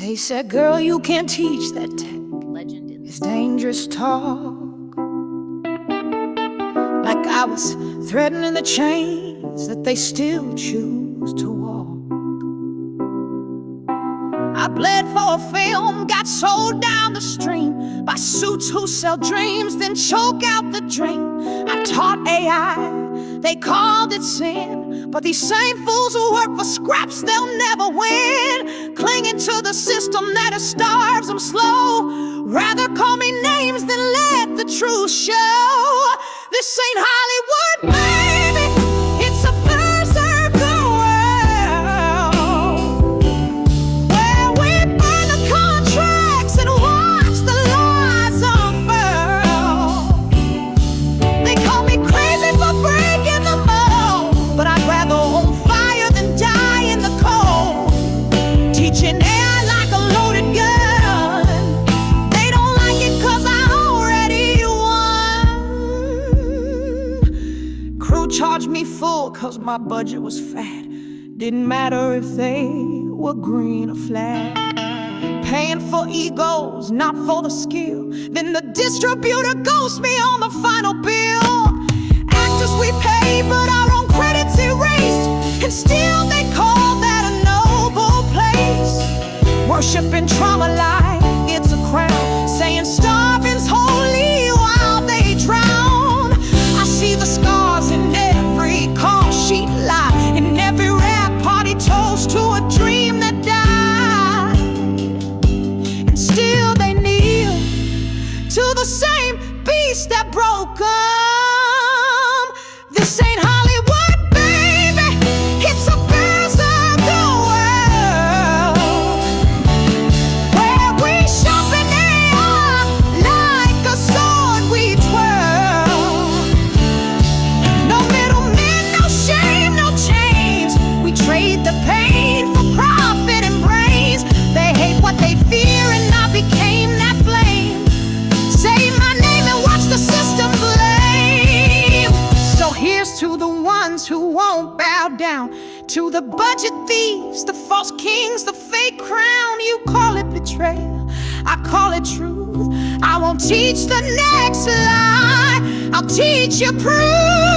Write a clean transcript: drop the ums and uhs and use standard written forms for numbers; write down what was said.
They said, girl, you can't teach that tech. Legend in It's dangerous talk. Like I was threatening the chains that they still choose to walk. I bled for a film, got sold down the stream by suits who sell dreams, then choke out the dream. I taught AI, they called it sin, but these same fools who work for scraps, they'll never win. Clinging to the system that it starves them slow. Rather call me names than let the truth show. This ain't Hollywood, baby, it's a Berserker world, where we burn the contracts and watch the lies unfurl. They call me crazy for breaking the mold, but I'd rather on fire than die in the cold. Teaching AI like a loaded gun. They don't like it cause I already won. Crew charged me full cause my budget was fat. Didn't matter if they were green or flat. Paying for egos, not for the skill. Then the distributor ghosts me on the final bill. Actors we pay, but our own credits erased, and still they call that a noble place. Worshipping trauma like it's a crown, saying starving's holy while they drown. I see the scars in every call sheet lie, in every rap party toast to a dream that died. And still they kneel to the same beast that broke them. This ain't Hollywood, baby, it's a Berserker world, where we sharpen AI like a sword we twirl. No middlemen, no shame, no chains. We trade the pain for profit and brains. They hate what they fear, and I became that flame. Say my name and watch the system blame. So here's to the ones who won't bow down, to the budget thieves, the false kings, the fake crown. You call it betrayal, I call it truth. I won't teach the next lie, I'll teach you proof.